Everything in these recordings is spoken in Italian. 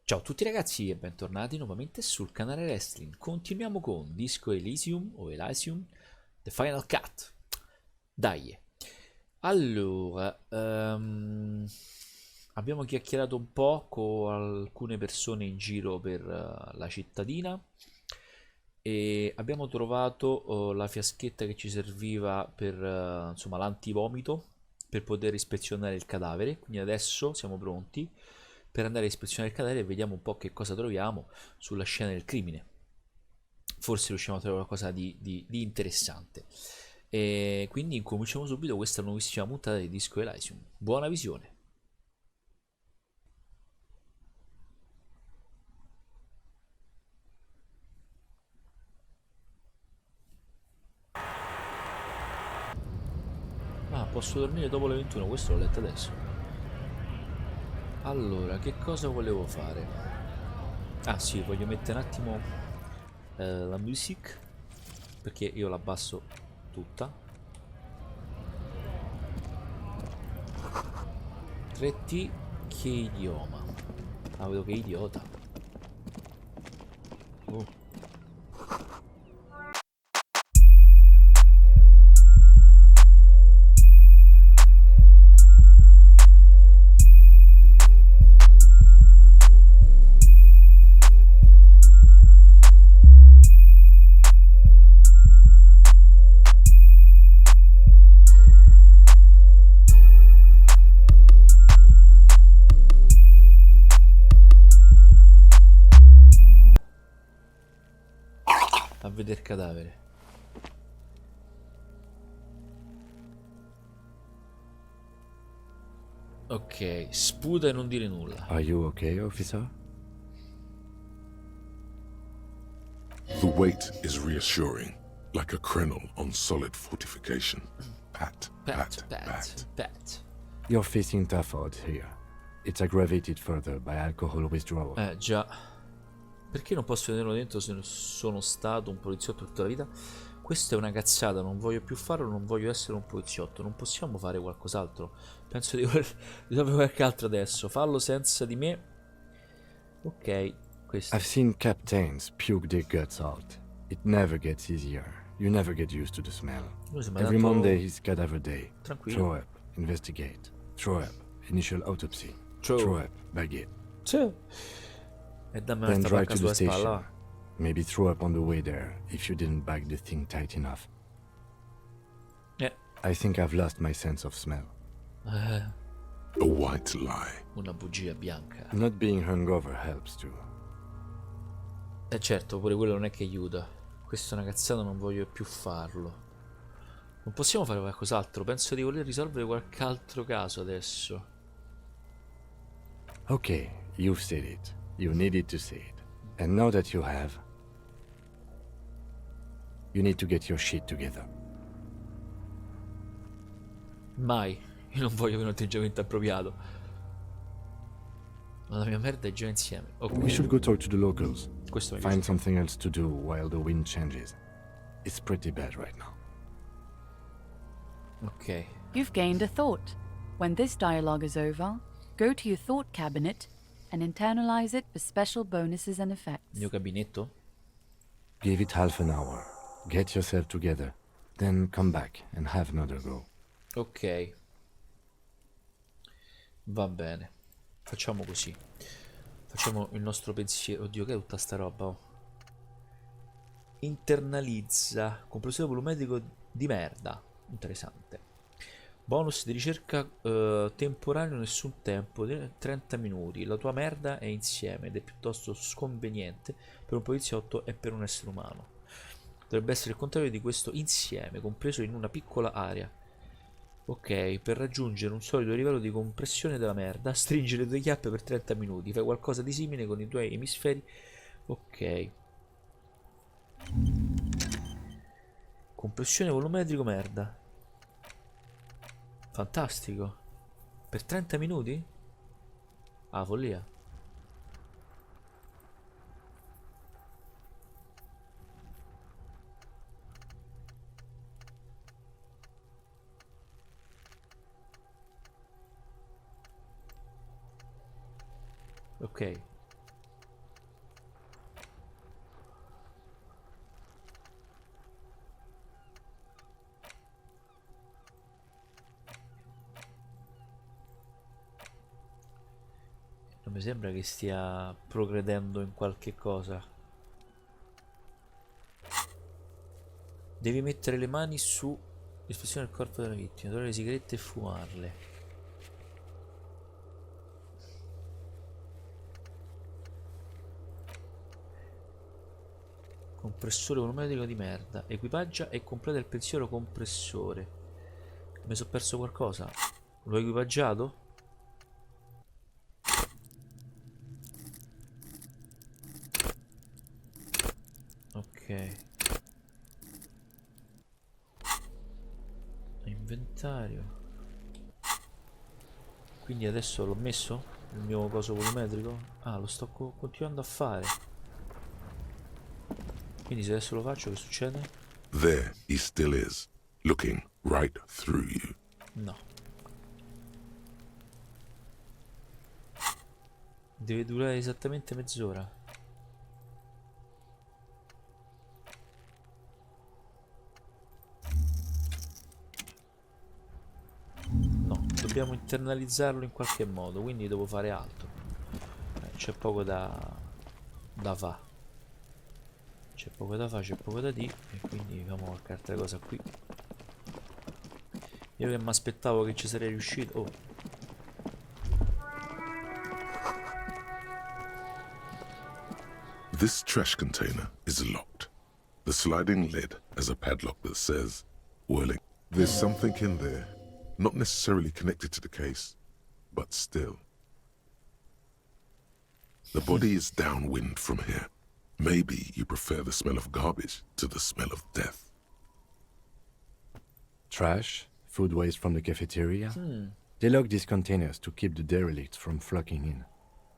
Ciao a tutti ragazzi e bentornati nuovamente sul canale Wrestling. Continuiamo con Disco Elysium o Elysium The Final Cut. Dai. Allora, abbiamo chiacchierato un po' con alcune persone in giro per la cittadina e abbiamo trovato la fiaschetta che ci serviva per insomma l'antivomito per poter ispezionare il cadavere. Quindi adesso siamo pronti per andare a ispezionare il cadavere e vediamo un po' che cosa troviamo sulla scena del crimine. Forse riusciamo a trovare qualcosa di interessante. E quindi incominciamo subito questa nuovissima puntata di Disco Elysium. Buona visione. Ah, posso dormire dopo le 21, questo l'ho letto adesso. Allora, che cosa volevo fare? Ah sì, voglio mettere un attimo la music, perché io la abbasso tutta. 3T, che idioma. Ah, vedo che idiota. Oh. A vedere cadavere. Ok, sputa e non dire nulla. Are you okay, officer? The weight is reassuring, like a krenel on solid fortification. Pat, Pat, pat, pat, pat. pat. You're facing tough odds here. It's aggravated further by alcohol withdrawal. Già. Perché non posso tenerlo dentro se sono stato un poliziotto tutta la vita? Questa è una cazzata, non voglio più farlo, non voglio essere un poliziotto. Non possiamo fare qualcos'altro. Penso di fare qualche altro adesso. Fallo senza di me. Ok, questo. I've seen captains puke their guts out. It never gets easier. You never get used to the smell. Lui sembra Every tanto Monday is cadaver day. tranquillo. Throw up, investigate. Throw up, initial autopsy. Throw. Throw up, bag it. Cioè. E dammi Then un'altra drive pacca to the sulla spalla. station. Va. Maybe throw up on the way there if you didn't bag the thing tight enough. Eh. I think I've lost my sense of smell. A white lie. Una bugia bianca. Not being hungover helps too. E certo, pure quello non è che aiuta. Questa è una cazzata, non voglio più farlo. Non possiamo fare qualcos'altro. Penso di voler risolvere qualche altro caso adesso. Okay, you've said it. You needed to say it. And now that you have, you need to get your shit together. Mai. Io non voglio avere un atteggiamento appropriato. Ma la mia merda è già insieme. Ok, We should go talk to the locals. questo mi Find piace. something else to do while the wind changes. It's pretty bad right now. Ok. You've gained a thought. When this dialogue is over, go to your thought cabinet and internalize it for special bonuses and effects. Il mio gabinetto? Give it half an hour. Get yourself together. Then come back and have another go. Ok. Va bene. Facciamo così. Facciamo il nostro pensiero. Oddio, che è tutta sta roba? Oh. Internalizza. Compressione volumetrico di merda. Interessante. Bonus di ricerca temporaneo, nessun tempo. 30 minuti. La tua merda è insieme ed è piuttosto sconveniente per un poliziotto e per un essere umano. Dovrebbe essere il contrario di questo insieme, compreso in una piccola area. Ok, per raggiungere un solido livello di compressione della merda, stringi le tue chiappe per 30 minuti. Fai qualcosa di simile con i tuoi emisferi. Ok. Compressione volumetrico merda. Fantastico. Per 30 minuti? Ah, follia. Ok. mi sembra che stia progredendo in qualche cosa. Devi mettere le mani su l'ispezione del corpo della vittima, trovare le sigarette e fumarle. Compressore volumetrico di merda. Equipaggia e completa il pensiero compressore. Mi sono perso qualcosa? L'ho equipaggiato? Ok. Inventario. Quindi adesso l'ho messo? Il mio coso volumetrico? Ah, lo sto continuando a fare. Quindi se adesso lo faccio, che succede? There he still is, looking right through you. No. Deve durare esattamente mezz'ora. No, dobbiamo internalizzarlo in qualche modo, quindi devo fare altro. C'è poco da fa. C'è poco da fare, c'è poco da dire, e quindi facciamo qualche altra cosa qui. Io che mi aspettavo che ci sarei riuscito. Oh. This trash container is locked. The sliding lid has a padlock that says, Whirling. There's something in there, not necessarily connected to the case, but still. The body is downwind from here. Maybe you prefer the smell of garbage to the smell of death. Trash, food waste from the cafeteria. They lock these containers to keep the derelicts from flocking in.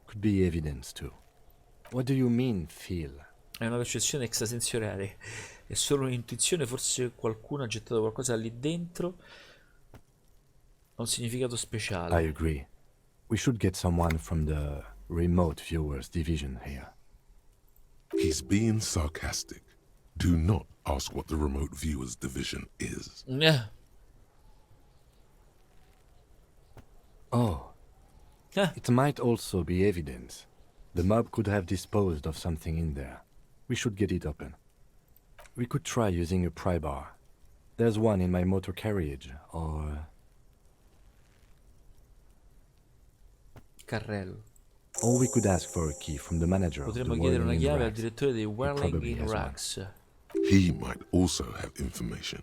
Could be evidence too. What do you mean, feel? È una percezione extrasensoriale. È solo un'intuizione, forse qualcuno ha gettato qualcosa lì dentro. Ha un significato speciale. I agree. We should get someone from the remote viewers division here. He's being sarcastic. Do not ask what the remote viewers division is. Oh, it might also be evidence. The mob could have disposed of something in there. We should get it open. We could try using a pry bar. There's one in my motor carriage, or Carrello. we could ask for a key from the manager of the Potremmo chiedere una Whirling in chiave al Rags. direttore dei Whirling probably in has one. Rags. He might also have information.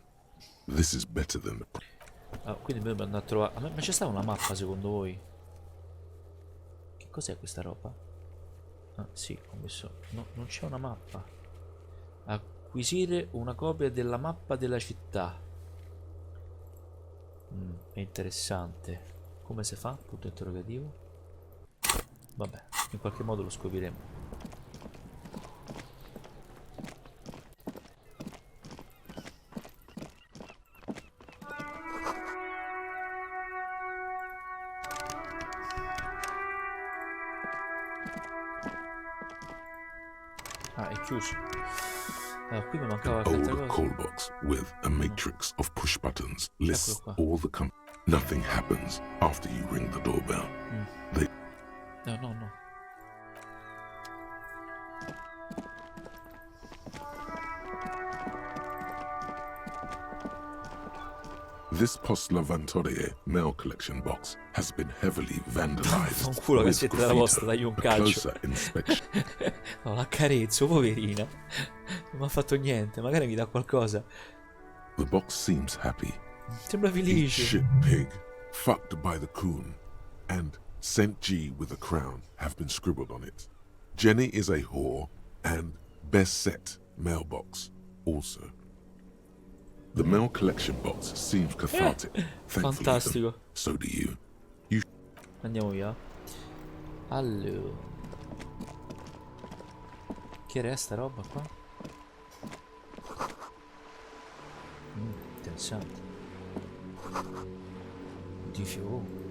This is better than the... Ah, quindi dobbiamo andare a trovare. Ma c'è stata una mappa secondo voi? Che cos'è questa roba? Ah, sì, ho messo. No, non c'è una mappa. Acquisire una copia della mappa della città. È interessante. Come si fa? Punto interrogativo. Vabbè, in qualche modo lo scopriremo. Ah, è chiuso. Allora, qui mi mancava qualche altra Old cosa. call box with a matrix of push buttons lists qua. all the Nothing happens after you ring the doorbell. They No, no, no. This Post Lavantorie mail collection box has been heavily vandalized. Fanculo, with cassetta della posta, graffito. dagli un A calcio. closer inspection No, la carezzo, poverina. Non mi ha fatto niente, magari mi dà qualcosa. The box seems happy. Sembra Eat felice. shit pig, fucked by the coon, and St. G with a crown have been scribbled on it. Jenny is a whore, and best set mailbox also. The mail collection box seems cathartic. Thankfully, Fantastico. so do you. Andiamo via. Allora. Che resta roba qua? Interessante. Di fiori.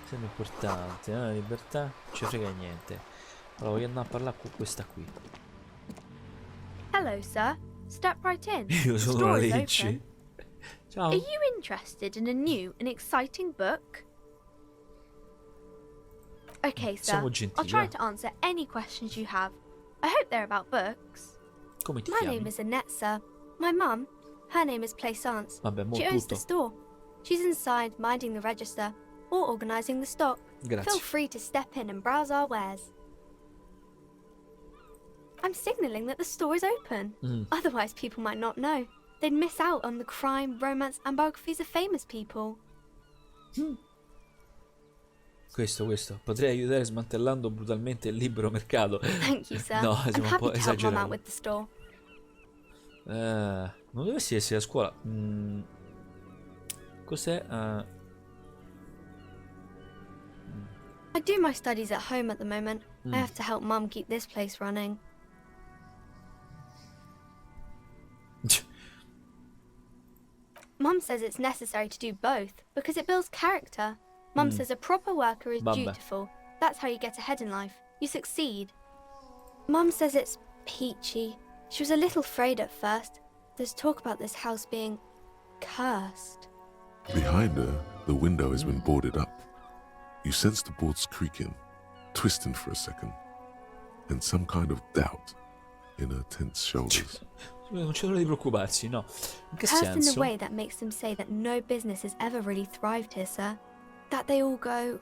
Sembra importante, la libertà non ci frega niente. Allora voglio andare a parlare con questa qui. Hello, sir. step right in. Io The sono store la is legge. open. Ciao. Are you interested in a new and exciting book? Okay, sir. Siamo I'll gentili, try eh. to answer any questions you have. I hope they're about books. Come ti My chiami? name is Annette, sir. My mum, her name is Plaisance. Vabbè, mo She owns the tutto. store. She's inside minding the register or organising the stock. Grazie. Feel free to step in and browse our wares. I'm signalling that the store is open. Otherwise, people might not know. They'd miss out on the crime, romance, and biographies of famous people. Questo. Potrei aiutare smantellando brutalmente il libero mercato. Thank you, sir. No, I'm siamo un happy po' to help Mum out esagerati. with the store. Non dovresti essere a scuola. Cos'è? I do my studies at home at the moment. I have to help Mum keep this place running. Mum says it's necessary to do both because it builds character. Mum says a proper worker is Vabbè. dutiful. That's how you get ahead in life. You succeed. Mum says it's peachy. She was a little afraid at first. There's talk about this house being cursed. Behind her, the window has been boarded up. You sense the boards creaking, twisting for a second, and some kind of doubt in her tense shoulders. Non c'è nulla di preoccuparsi, no. In che Cursed in the senso? way that makes them say that no business has ever really thrived here, sir. That they all go.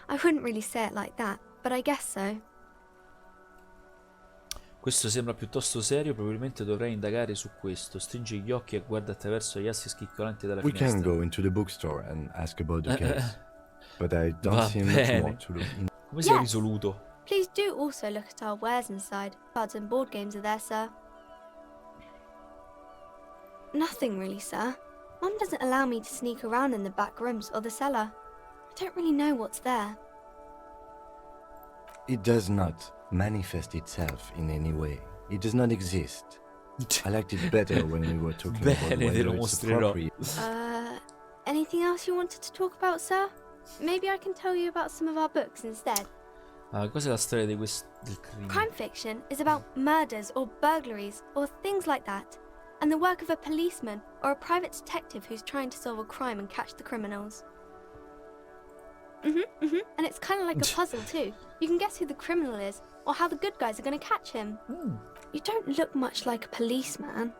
I wouldn't really say it like that, but I guess so. Questo sembra piuttosto serio, probabilmente dovrei indagare su questo. Stringe gli occhi e guarda attraverso gli assi scriccolanti della We finestra. can go into the bookstore and ask about the case. But I don't Va see much bene. more to look into. Come sei Yes. risoluto? Please do also look at our wares inside. Cards and board games are there, sir. Nothing really, sir. Mum doesn't allow me to sneak around in the back rooms or the cellar. I don't really know what's there. It does not manifest itself in any way. It does not exist. I liked it better when we were talking about Bene, te whether lo it's mostrerò. appropriate. Anything else you wanted to talk about, sir? Maybe I can tell you about some of our books instead. Cos'è la storia del crimine? Crime fiction is about murders or burglaries or things like that, and the work of a policeman or a private detective who's trying to solve a crime and catch the criminals. And it's kind of like a puzzle too. You can guess who the criminal is or how the good guys are going to catch him. You don't look much like a policeman.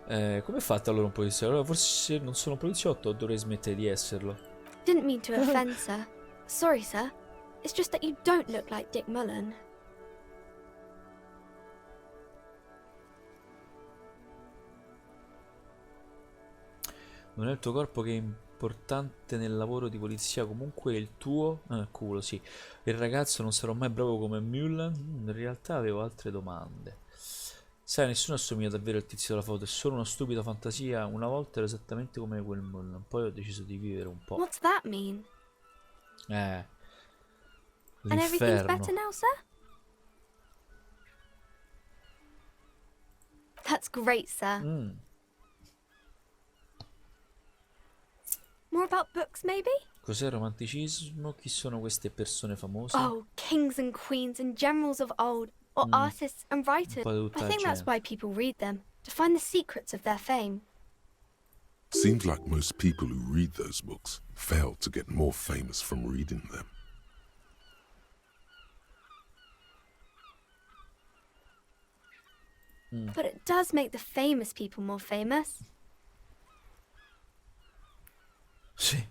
Come è fatta allora un poliziotto? Allora forse non sono un poliziotto o dovrei smettere di esserlo? Didn't mean to offend, sir. Sorry, sir. It's just that you don't look like Dick Mullen. Non è il tuo corpo che è importante nel lavoro di polizia, comunque è il tuo... culo, sì. Il ragazzo non sarò mai bravo come Mullen? In realtà avevo altre domande. Sai, nessuno assomiglia davvero al tizio della foto, è solo una stupida fantasia. Una volta ero esattamente come quel Mullen, poi ho deciso di vivere un po'. What's that mean? And everything's better L'inferno. now, sir? That's great, sir. More about books, maybe? Cos'è il romanticismo? Chi sono queste persone famose? Oh, kings and queens and generals of old, or artists and writers. po' di tutta I la think that's gente. why people read them, to find the secrets of their fame. Seems like most people who read those books fail to get more famous from reading them. But it does make the famous people more famous. Sì,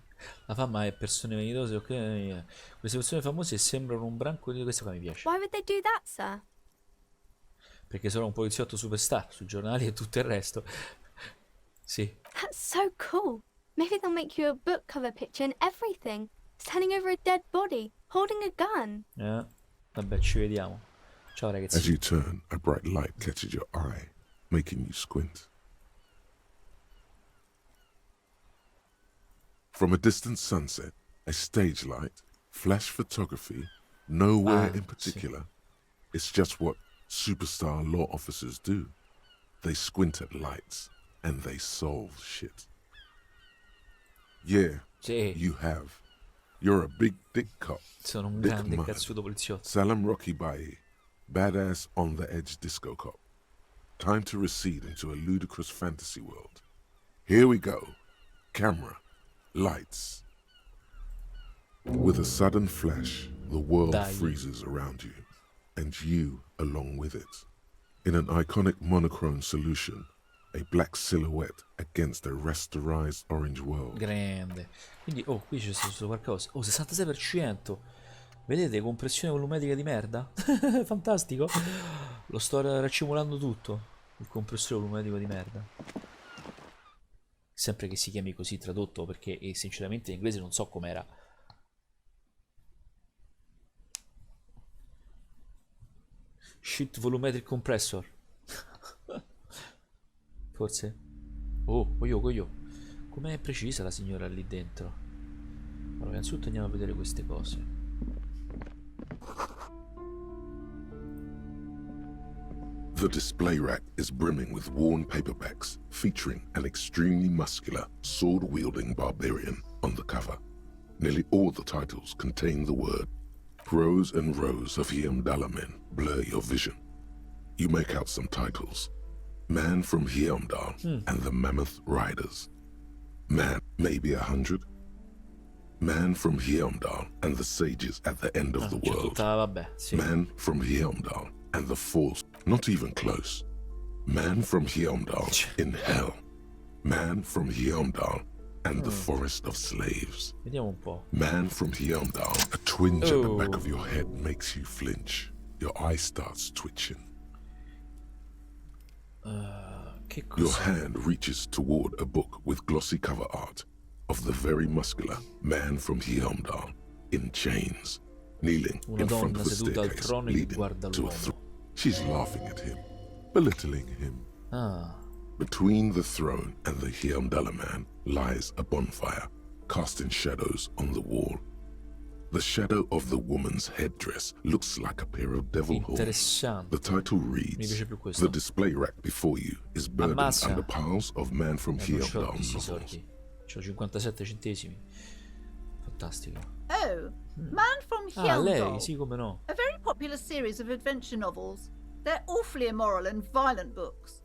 la fama è persone vanitose, ok? Queste persone famose sembrano un branco di... Questa qua mi piace. Why would they do that, sir? Perché sono un poliziotto superstar sui giornali e tutto il resto. Sì. That's so cool. Maybe they'll make you a book cover picture and everything. Standing over a dead body, holding a gun. Vabbè, ci vediamo. Ciao As ragazzi. you turn, a bright light catches your eye, making you squint. From a distant sunset, a stage light, flash photography, nowhere in particular. It's just what superstar law officers do. They squint at lights and they solve shit. Yeah, Sì. you have. You're a big dick cop. Sono un Dick grande Mud. cazzuto poliziotto. Salam Rocky Bayi, badass on the edge disco cop. Time to recede into a ludicrous fantasy world. Here we go. Camera, lights. With a sudden flash, the world Dai. freezes around you, and you along with it. In an iconic monochrome solution, a black silhouette against a rasterized orange world. Grande. Quindi, oh, qui c'è stato qualcosa. Oh, 66%. Vedete, compressione volumetrica di merda? Fantastico. Lo sto raccimolando tutto. Il compressore volumetrico di merda. Sempre che si chiami così tradotto, perché sinceramente in inglese non so com'era. Shit volumetric compressor. Forse. Oh, coglio. Com'è precisa la signora lì dentro? Allora, innanzitutto andiamo a vedere queste cose. The display rack is brimming with worn paperbacks featuring an extremely muscular, sword-wielding barbarian on the cover. Nearly all the titles contain the word. Rows and rows of Heimdallar blur your vision. You make out some titles. Man from Heimdall and the Mammoth Riders. Man, maybe 100. Man from Heimdall and the Sages at the End of the C'è World. tutta, vabbè, sì. Man from Heimdall and the Falls. Not even close. Man from Heimdall in Hell. Man from Heimdall and the Forest of Slaves. Vediamo un po'. Man from Heimdall. A twinge at the back Oh. of your head makes you flinch. Your eye starts twitching. Che Your cos'è? hand reaches toward a book with glossy cover art of the very muscular man from Heimdall in chains, kneeling Una in front donna of a seduta al staircase trono e leading guarda to a l'uomo. throne. She's laughing at him, belittling him. Ah, Between the throne and the Heimdallar man lies a bonfire, casting shadows on the wall. The shadow of the woman's headdress looks like a pair of devil horns. interessante. The title Mi reads, piace più questo. The display rack before you is burdened Ammazza. under piles of Man from Non c'ho Heimdall questi novels. soldi. C'ho 57 centesimi. Fantastico. Oh, Man from Ah, lei, Heimdall. sì, come no. A very popular series of adventure novels. They're awfully immoral and violent books.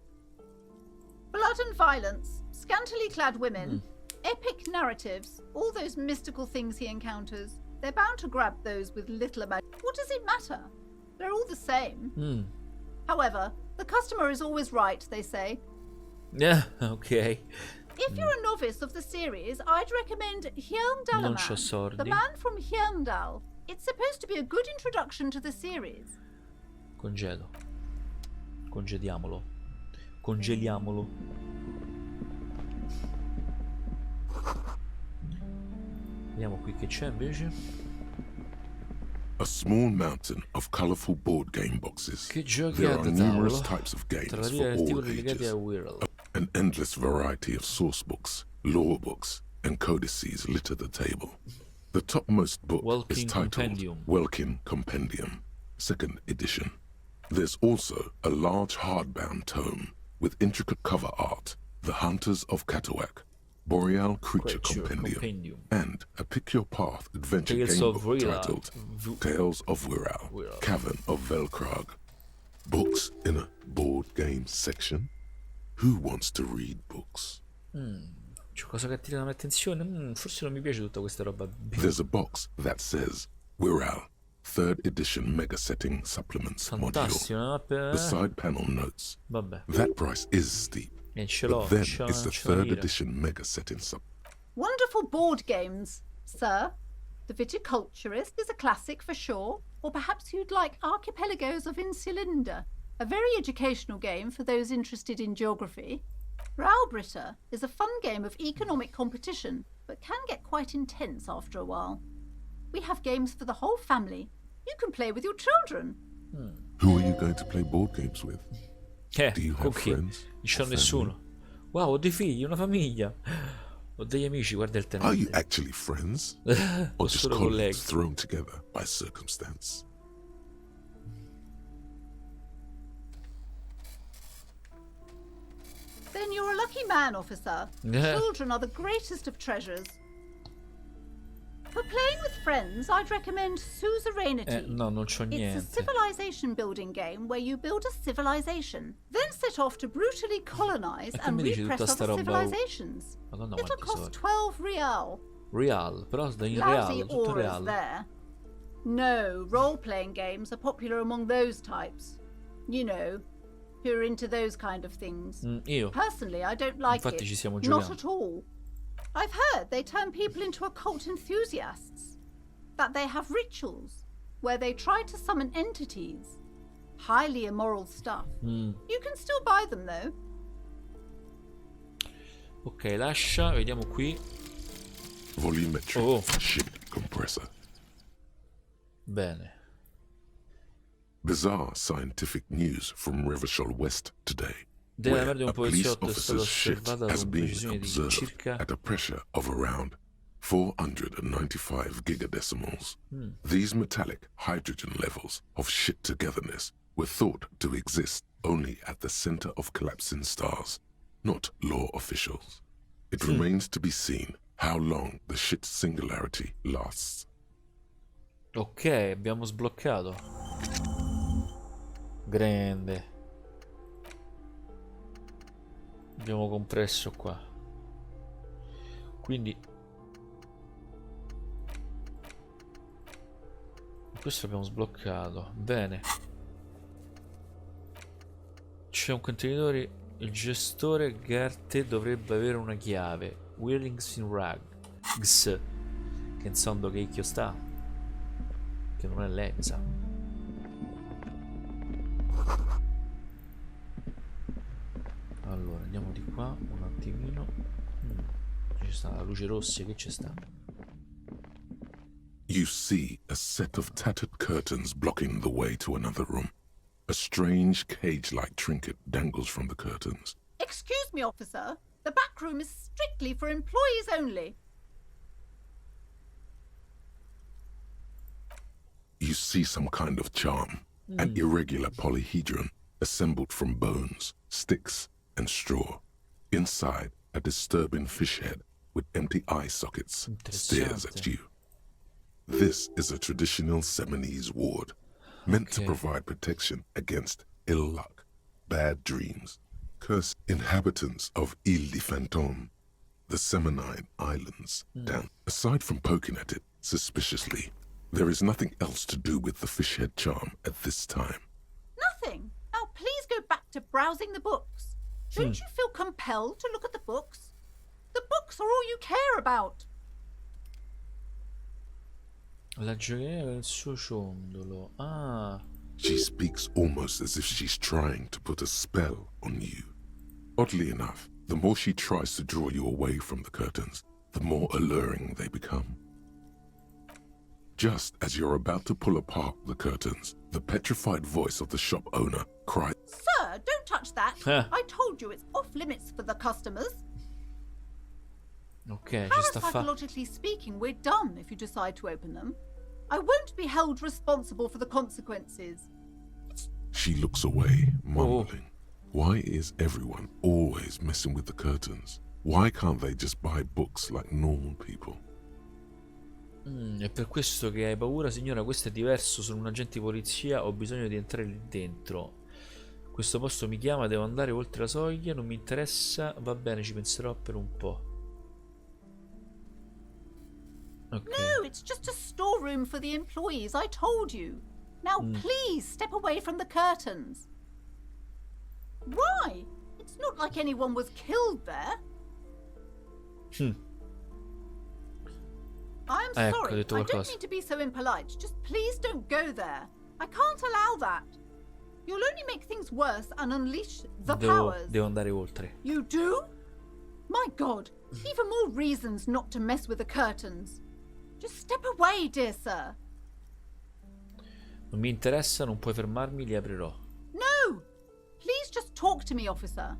Blood and violence, scantily clad women, epic narratives, all those mystical things he encounters. They're bound to grab those with little imagination. What does it matter? They're all the same. However, the customer is always right, they say. Ok. If you're a novice of the series, I'd recommend Heimdall Non c'ho Man, soldi. The Man from Heimdall. It's supposed to be a good introduction to the series. Congedo. Congediamolo. Congeliamolo. Vediamo qui che c'è invece. A small mountain of colorful board game boxes. Che giochi There ha are da numerous tavolo? types of Tra games via for all articoli legati a ages. Whirl. An endless variety of source books, lore books, and codices litter the table. The topmost book Welkin is titled Compendium. Welkin Compendium, 2nd edition. There's also a large hardbound tome with intricate cover art, The Hunters of Katawak, Boreal Creature Compendium, and a Pick Your Path adventure Tales game of book Wirral. titled Tales of Wirral, Cavern of Velkrag. Books in a board game section? Who wants to read books? C'è cosa che attira la mia attenzione? Forse non mi piace tutta questa roba. There's a box that says Wirral, 3rd edition mega setting supplements module. Fantastico, no? The side panel notes. Vabbè. That price is steep. E ce l'ho, But then c'ho it's the c'ho 3rd l'ira. edition mega setting sub. Wonderful board games, sir. The Viticulturist is a classic for sure, or perhaps you'd like Archipelagos of Insulinda, a very educational game for those interested in geography. Raubritter is a fun game of economic competition, but can get quite intense after a while. We have games for the whole family. You can play with your children. Who are you going to play board games with? Do you Con have chi? friends? Non c'ho or nessuno. Wow, ho dei figli, una famiglia. Ho degli amici, guarda il family? Are you tenente. actually friends? Ho Or just solo colleagues colleghi. thrown together by circumstance? Then you're a lucky man, officer. Yeah. Children are the greatest of treasures. For playing with friends, I'd recommend Suzerainty. No, non c'ho It's a niente. civilization building game where you build a civilization, then set off to brutally colonize E che and mi dici repress tutta sta other roba? civilizations. Madonna It'll quanti cost soldi. 12 real. Real, però in Lousy real, tutto auras real. there. No, role-playing games are popular among those types. You know, who are into those kind of things. Io. Personally, I don't like Infatti it. ci stiamo Not giocando. at all. I've heard they turn people into occult enthusiasts. That they have rituals where they try to summon entities. Highly immoral stuff. You can still buy them though. Ok, lascia, vediamo qui. Volumetric Oh. ship compressor. Bene. Bizarre scientific news from Revachol West today, Della where nave di un a police poliziotto è stata officer's shit osservata has con been precisione di observed circa at a pressure of around 495 gigadecimals. These metallic hydrogen levels of shit togetherness were thought to exist only at the center of collapsing stars, not law officials. It remains to be seen how long the shit singularity lasts. Ok, abbiamo sbloccato. Grande. Abbiamo compresso qua. Quindi questo abbiamo sbloccato. Bene. C'è un contenitore. Il gestore Gerte dovrebbe avere una chiave. Whirlings in Rags. Che insomma che cacchio sta. Che non è lei, mi sa. Allora, andiamo di qua un attimino. Ci sta la luce rossa, che ci sta? You see a set of tattered curtains blocking the way to another room. A strange cage-like trinket dangles from the curtains. Excuse me, officer. The back room is strictly for employees only. You see some kind of charm, an irregular polyhedron assembled from bones, sticks, and straw. Inside, a disturbing fish head with empty eye sockets stares at you. This is a traditional Seminese ward, meant to Okay. provide protection against ill luck, bad dreams, cursed inhabitants of Ile de Fantôme, the Seminine Islands. Down. Aside from poking at it suspiciously, there is nothing else to do with the fish head charm at this time. Nothing. Now please go back to browsing the books. Don't you feel compelled to look at the books? The books are all you care about. La gioielliera del suo ciondolo. Ah. She speaks almost as if she's trying to put a spell on you. Oddly enough, the more she tries to draw you away from the curtains, the more alluring they become. Just as you're about to pull apart the curtains, the petrified voice of the shop owner cries, Sir, don't touch that. Huh. I told you it's off limits for the customers. Ok, ci sta fa. Parapsychologically speaking, we're done if you decide to open them. I won't be held responsible for the consequences. She looks away, mumbling. Why is everyone always messing with the curtains? Why can't they just buy books like normal people? È per questo che hai paura, signora? Questo è diverso. Sono un agente di polizia. Ho bisogno di entrare lì dentro. Questo posto mi chiama. Devo andare oltre la soglia. Non mi interessa. Va bene, ci penserò per un po'. Ok. No, it's just a storeroom for the employees, I told you. Now please step away from the curtains. Why? It's not like anyone was killed there. I'm Ecco, sorry, ha detto I don't qualcosa. mean to be so impolite. Just please don't go there. I can't allow that. You'll only make things worse and unleash the powers. Devo andare oltre. You do? My God, even more reasons not to mess with the curtains. Just step away, dear sir. Non mi interessa, non puoi fermarmi, li aprirò. No! Please just talk to me, officer.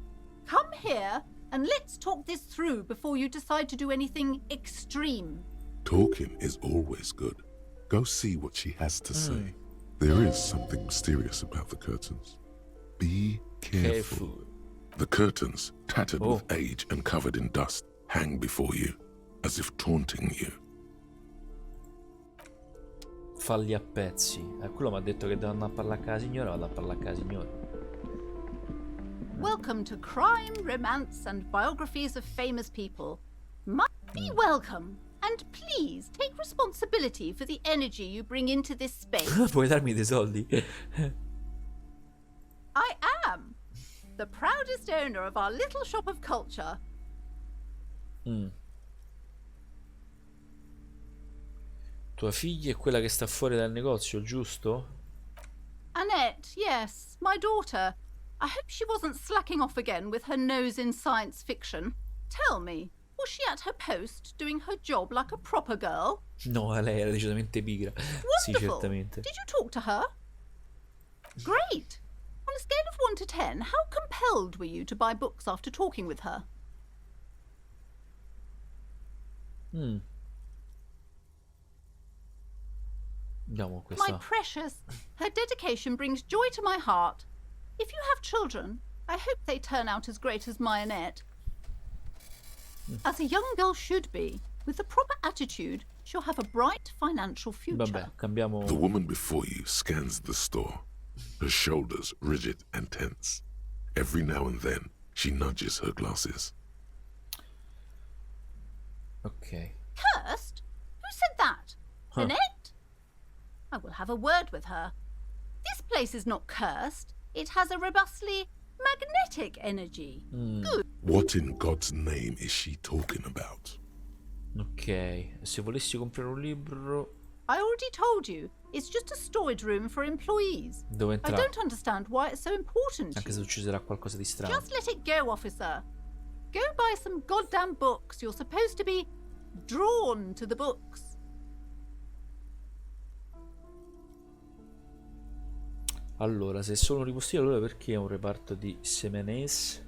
Come here and let's talk this through before you decide to do anything extreme. Talking is always good. Go see what she has to say. There is something mysterious about the curtains. Be careful. Careful. The curtains, tattered with age and covered in dust, hang before you, as if taunting you. falli a pezzi. Quello mi ha detto che devo andare a parlare con la signora, vado a parlare con la signora. Welcome to Crime, Romance, and Biographies of Famous People. Be welcome, and please take responsibility for the energy you bring into this space. Puoi darmi dei soldi? I am the proudest owner of our little shop of culture. Tua figlia è quella che sta fuori dal negozio, giusto? Annette, yes, my daughter. I hope she wasn't slacking off again with her nose in science fiction. Tell me, was she at her post doing her job like a proper girl? No, lei era decisamente pigra. Sì, Wonderful. certamente. Did you talk to her? Great. On a scale of 1 to 10, how compelled were you to buy books after talking with her? Andiamo con My questa. precious, her dedication brings joy to my heart. If you have children, I hope they turn out as great as my Annette. As a young girl should be, with the proper attitude, she'll have a bright financial future. Vabbè, cambiamo. The woman before you scans the store, her shoulders rigid and tense. Every now and then, she nudges her glasses. Ok. Cursed? Who said that? Huh. Annette? I will have a word with her. This place is not cursed. It has a robustly magnetic energy. Good. What in God's name is she talking about? Ok. Se volessi comprare un libro, I already told you, it's just a storage room for employees. devo I entrare. don't understand why it's so important to Anche se you. succederà qualcosa di strano. Just let it go, officer. Go buy some goddamn books. You're supposed to be drawn to the books. Allora, se sono ripostieri, allora perché è un reparto di Semenes?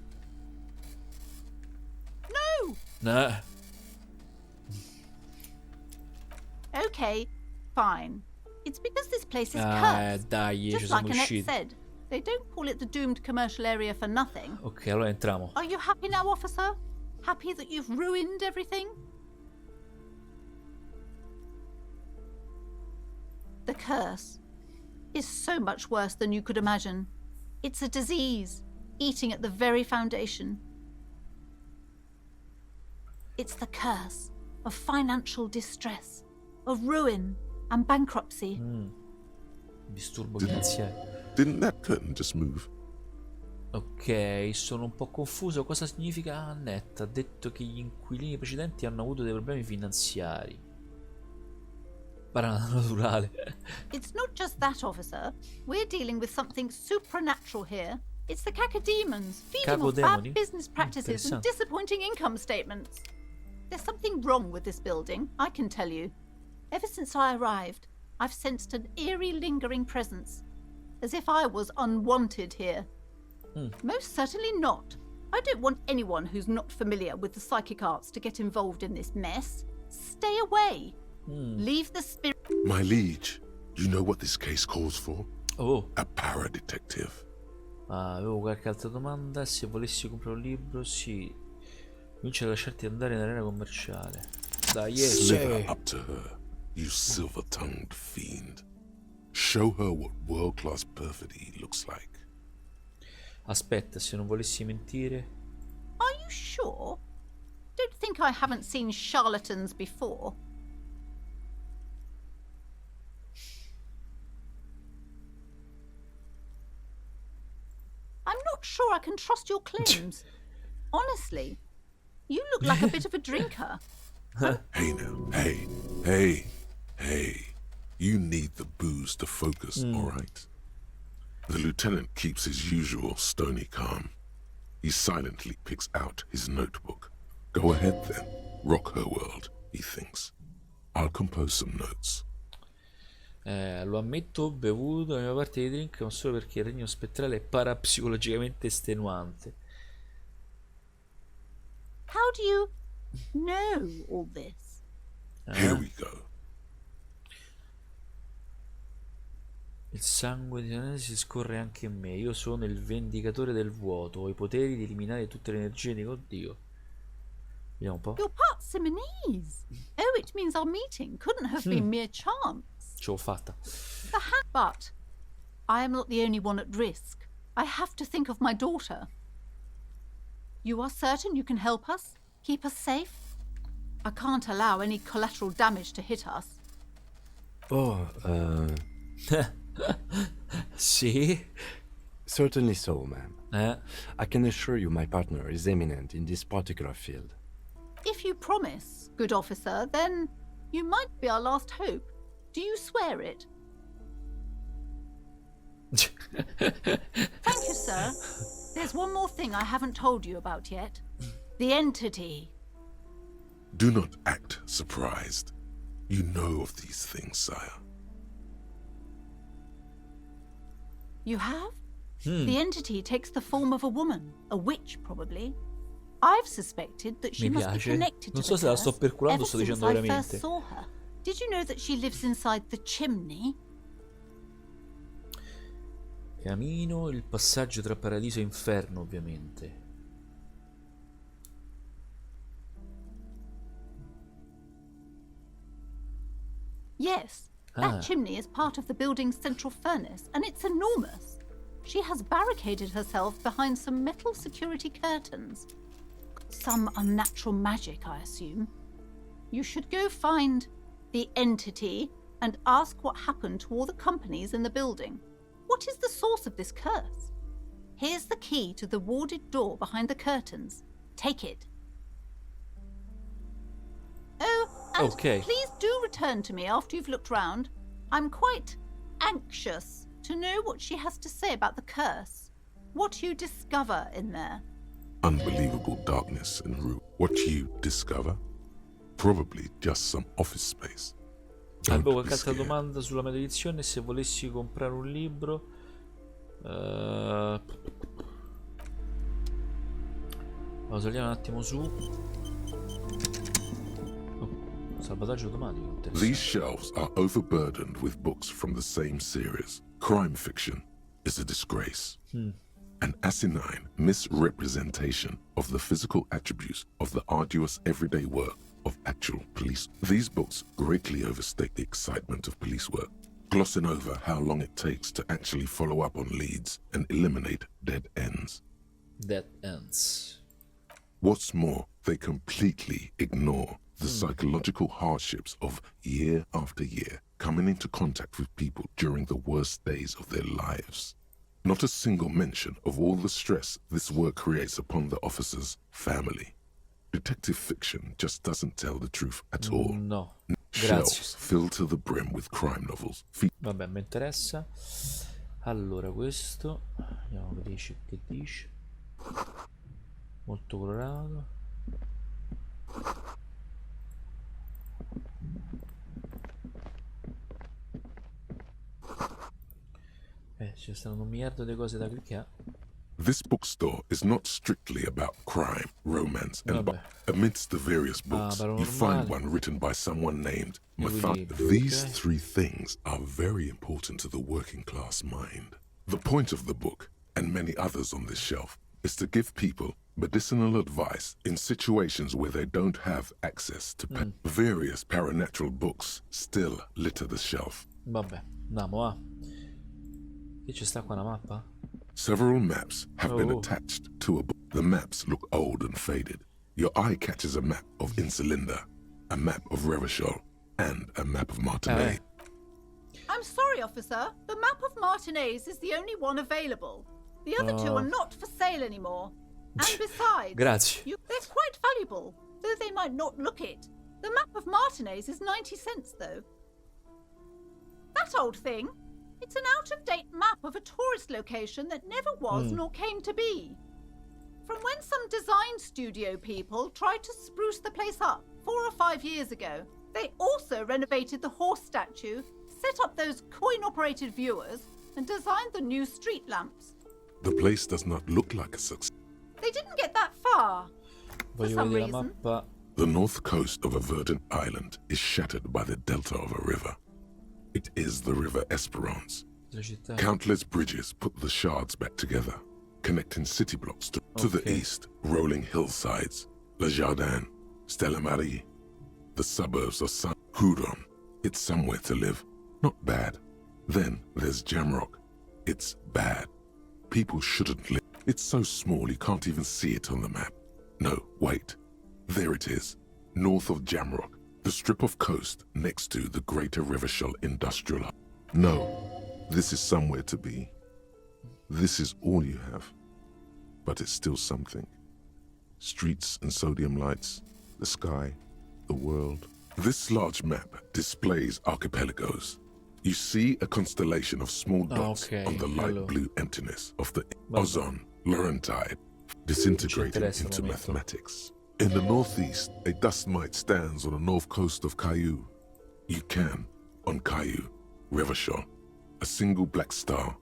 No! Eh. Okay, fine. It's because this place is Ah, cursed. dai, ci Just siamo like Annette usciti. said, they don't call it the doomed commercial area for nothing. Ok, allora entriamo. Are you happy now, officer? Happy that you've ruined everything? The curse is so much worse than you could imagine. It's a disease, eating at the very foundation. It's the curse of financial distress, of ruin and bankruptcy. Disturbo finanziario. Didn't that curtain just move? Ok, sono un po' confuso. Cosa significa Annette? Ha detto che gli inquilini precedenti hanno avuto dei problemi finanziari. Banana naturale. It's not just that, officer. We're dealing with something supernatural here. It's the cacodemons feeding on Cacodemoni? bad business practices and Interessante. disappointing income statements. There's something wrong with this building, I can tell you. Ever since I arrived, I've sensed an eerie, lingering presence, as if I was unwanted here. Most certainly not. I don't want anyone who's not familiar with the psychic arts to get involved in this mess. Stay away. Leave the spirit. My liege, you know what this case calls for? Oh, A para-detective. avevo qualche altra domanda. Se volessi comprare un libro, sì. Comincia a lasciarti andare nell'arena commerciale. Dai, Slither yes. up to her, you silver-tongued fiend. Show her what world-class perfidy looks like. Aspetta, se non volessi mentire. Are you sure? Don't think I haven't seen charlatans before. I'm not sure I can trust your claims. Honestly, you look like a bit of a drinker. Hey now, hey. You need the booze to focus, all right? The lieutenant keeps his usual stony calm. He silently picks out his notebook. Go ahead then, rock her world, he thinks. I'll compose some notes. Lo ammetto, ho bevuto la mia parte di drink, ma solo perché il regno spettrale è parapsicologicamente estenuante. How do you know all this? Here we go. Il sangue di Tanesi scorre anche in me. Io sono il vendicatore del vuoto. Ho i poteri di eliminare tutte le energie di Dio. Vediamo un po'. You're part Simonese. Oh, it means our meeting couldn't have been mere chance. Ce l'ho fatta. But I am not the only one at risk. I have to think of my daughter. You are certain you can help us? Keep us safe? I can't allow any collateral damage to hit us. Oh, Sì. certainly so, ma'am. Eh? I can assure you my partner is eminent in this particular field. If you promise, good officer, then you might be our last hope. Do you swear it? Thank you, sir. There's one more thing I haven't told you about yet. The entity. Do not act surprised. You know of these things, sire. You have? The entity takes the form of a woman, a witch probably. I've suspected that she Mi must be piace. connected to Non so the se la sto curse perculando o ever sto since dicendo I veramente. first saw her. Did you know that she lives inside the chimney? Camino, il passaggio tra paradiso e inferno, ovviamente. Yes, that chimney is part of the building's central furnace, and it's enormous. She has barricaded herself behind some metal security curtains. Some unnatural magic, I assume. You should go find the entity and ask what happened to all the companies in the building. What is the source of this curse? Here's the key to the warded door behind the curtains. Take it. Oh, and Okay. please do return to me after you've looked round. I'm quite anxious to know what she has to say about the curse. What you discover in there. Unbelievable darkness and root. What you discover? Probably just some office space. Don't Avevo be qualche altra scared. domanda sulla maledizione. Se volessi comprare un libro, saliamo un attimo su. Oh, salvataggio automatico. Interessante. These shelves are overburdened with books from the same series. Crime fiction is a disgrace. An asinine misrepresentation of the physical attributes of the arduous everyday work of actual police. These books greatly overstate the excitement of police work, glossing over how long it takes to actually follow up on leads and eliminate dead ends. Dead Ends. What's more, they completely ignore the psychological hardships of year after year coming into contact with people during the worst days of their lives. Not a single mention of all the stress this work creates upon the officer's family. Detective fiction just doesn't tell the truth at all. No. Shelves Grazie. filled to the brim with crime novels. Vabbè, mi interessa. Allora, questo. Vediamo che dice. Molto colorato. Ci stanno un miliardo di cose da cliccare. This bookstore is not strictly about crime, romance, and Vabbè. amidst the various books, you find paranormale. one written by someone named Equilibrio, These okay. three things are very important to the working class mind. The point of the book, and many others on this shelf, is to give people medicinal advice in situations where they don't have access to various paranatural books still litter the shelf. Vabbè, andiamo, va. Che ci sta qua una mappa? Several maps have been Oh. attached to a book. The maps look old and faded. Your eye catches a map of Insulinda, a map of Revachol, and a map of Martinez. I'm sorry, officer. The map of Martinez is the only one available. The other two are not for sale anymore. And besides, Grazie. they're quite valuable, though they might not look it. The map of Martinez is 90 cents, though. That old thing? It's an out-of-date map of a tourist location that never was nor came to be. From when some design studio people tried to spruce the place up 4 or 5 years ago, they also renovated the horse statue, set up those coin-operated viewers, and designed the new street lamps. The place does not look like a success. They didn't get that far. For Voglio some vedere la reason. mappa. The north coast of a verdant island is shattered by the delta of a river. It is the River Esperance. della città. Countless bridges put the shards back together, connecting city blocks to the Okay. east, rolling hillsides, Le Jardin, Stella Marie, the suburbs of Saint-Houdon. It's somewhere to live. Not bad. Then there's Jamrock. It's bad. People shouldn't live. It's so small you can't even see it on the map. No, wait. There it is. North of Jamrock. The strip of coast next to the Greater Revachol Industrial Hub. No, this is somewhere to be. This is all you have. But it's still something. Streets and sodium lights, the sky, the world. This large map displays archipelagos. You see a constellation of small dots okay, on the light allora. blue emptiness of the Vabbè. Ozon Laurentide, disintegrating interessa into come metto. mathematics. In the northeast, a dust mite stands on the north coast of Caillou. You can, on Caillou, Revachol, a single black star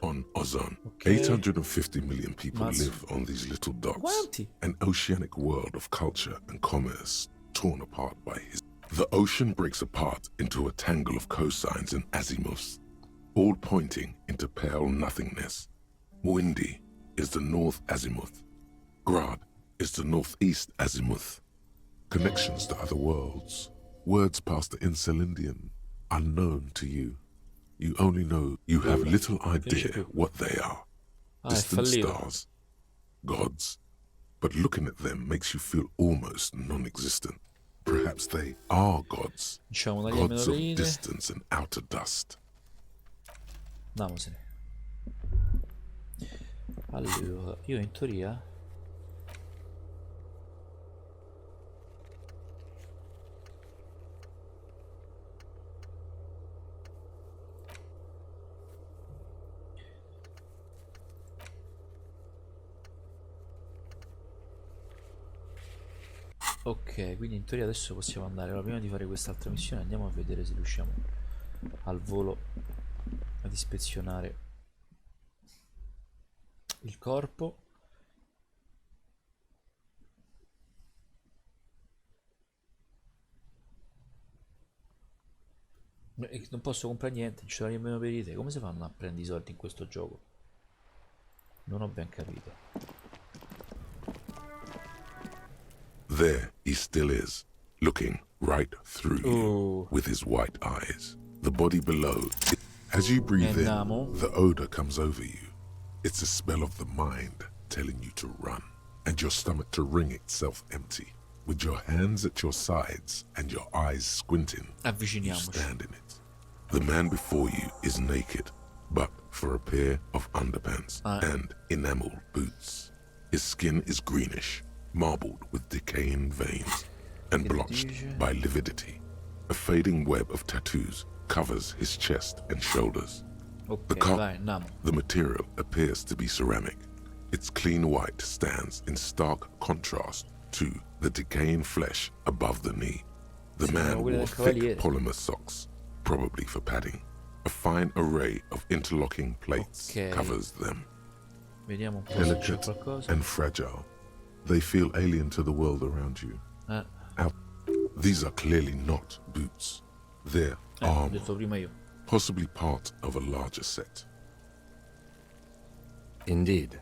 on Ozon. Okay. 850 million people Mazza. live on these little dots. Quanti? An oceanic world of culture and commerce torn apart by his. The ocean breaks apart into a tangle of cosines and azimuths, all pointing into pale nothingness. Windy is the north azimuth. Grad is the northeast azimuth. Connections to other worlds. Words past the Insulindian, unknown to you. You only know you have little idea what they are. Ah, è Distant fallito. stars, gods. But looking at them makes you feel almost non-existent. Perhaps they are gods. Diciamo tagliamo le Gods of linee. distance and outer dust. Andiamosene. Allora, io in teoria ok, quindi in teoria adesso possiamo andare. Allora, prima di fare quest'altra missione andiamo a vedere se riusciamo al volo ad ispezionare il corpo. E non posso comprare niente, non ci sono nemmeno per te. Come si fanno a prendere i soldi in questo gioco? Non ho ben capito. There he still is, looking right through you Oh. with his white eyes. The body below. As you breathe in, Andiamo. the odor comes over you. It's a smell of the mind telling you to run, and your stomach to wring itself empty. With your hands at your sides and your eyes squinting, you Avviciniamoci. stand in it. The man before you is naked, but for a pair of underpants and enameled boots. His skin is greenish, marbled with decaying veins, and blotched by lividity. A fading web of tattoos covers his chest and shoulders. Ok, The car- vai, andiamo. The material appears to be ceramic. Its clean white stands in stark contrast to the decaying flesh above the knee. The man quella wore del cavaliere. thick polymer socks, probably for padding. A fine array of interlocking plates Ok. covers them. Vediamo un po' se c'è Delicate qualcosa. and fragile, they feel alien to the world around you. These are clearly not boots. They're Ho armor, detto prima io. possibly part of a larger set. Indeed.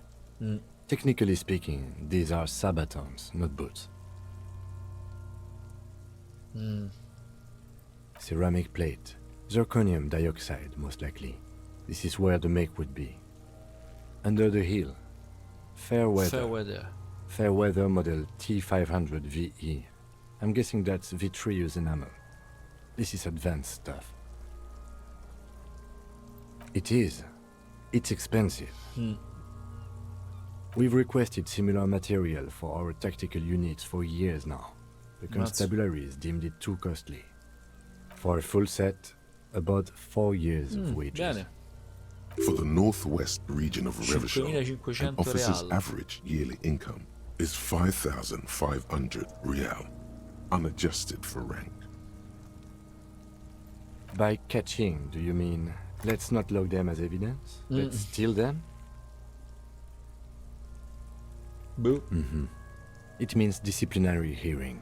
Technically speaking, these are sabatons, not boots. Ceramic plate. Zirconium dioxide, most likely. This is where the make would be. Under the heel. Fair weather. Fair weather. Fair weather model T500 VE. I'm guessing that's vitreous enamel. This is advanced stuff. It is. It's expensive. We've requested similar material for our tactical units for years now. The constabularies deemed it too costly. For a full set, about 4 years of wages. Bene. For the northwest region of Revachol, an 5.500 officer's real. average yearly income is 5,500 real, unadjusted for rank. By catching, do you mean let's not log them as evidence? Let's steal them? Boh. It means disciplinary hearing.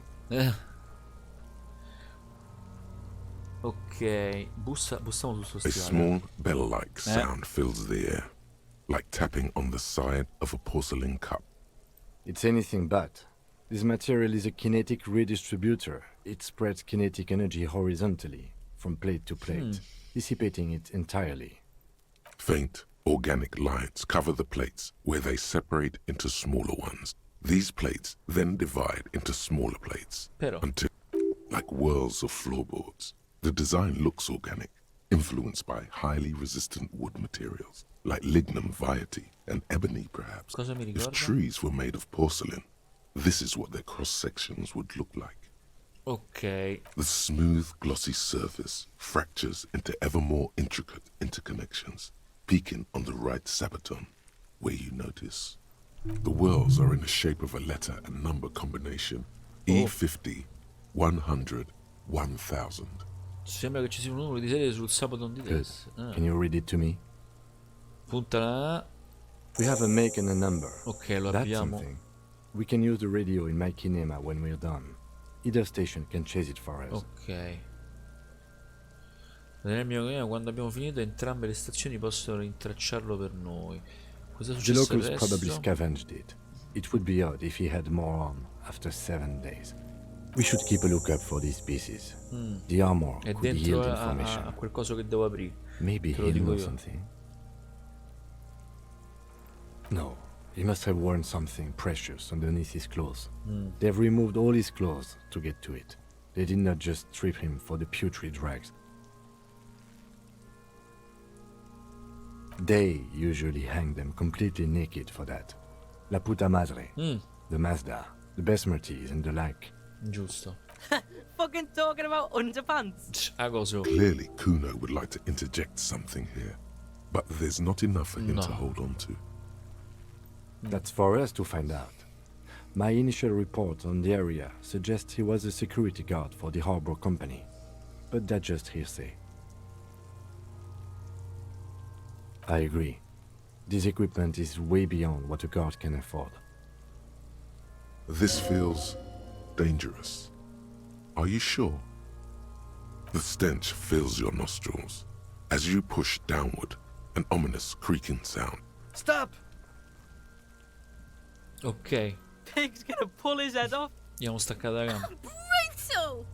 Ok, bussiamo su sto A stivale. small bell-like sound fills the air, like tapping on the side of a porcelain cup. It's anything but. This material is a kinetic redistributor. It spreads kinetic energy horizontally, from plate to plate. dissipating it entirely. Faint organic lines cover the plates where they separate into smaller ones. These plates then divide into smaller plates Però until, like whirls of floorboards, the design looks organic, influenced by highly resistant wood materials, like lignum vitae and ebony perhaps. cosa mi If ricorda? trees were made of porcelain, this is what their cross-sections would look like. Ok, The smooth, glossy surface fractures into ever more intricate interconnections, peaking on the right sabaton, where you notice. The whirls are in the shape of a letter and number combination, E50, 100, 1000. sembra che ci sia un numero di serie sul Sabaton di Good. testa. Can you read it to me? Punta la... We have a make and a number. Ok, lo That's abbiamo. something. We can use the radio in my kinema when we're done. Either station can chase it for us. Ok. Nel mio opinione, quando abbiamo finito, entrambe le stazioni possono rintracciarlo per noi. Cosa è The successo locals adesso? probably scavenged it. It would be odd if he had more on after 7 days. We should keep a lookout for these pieces. The armor È could dentro yield a information. quel coso che devo aprire. Maybe te lo he'll dico know io. something. No, he must have worn something precious underneath his clothes. They've removed all his clothes to get to it. They did not just strip him for the putrid rags. They usually hang them completely naked for that. La puta madre, the Mazda, the Besmerties and the like. Giusto. Fucking talking about underpants. A cosa? Clearly, Kuno would like to interject something here, but there's not enough for him to No. hold on to. That's for us to find out. My initial report on the area suggests he was a security guard for the harbor company, but that's just hearsay. I agree. This equipment is way beyond what a guard can afford. This feels dangerous. Are you sure? The stench fills your nostrils. As you push downward, an ominous creaking sound. Stop! Ok, Pig's gonna pull his head off. abbiamo staccato la gamba. Brutal!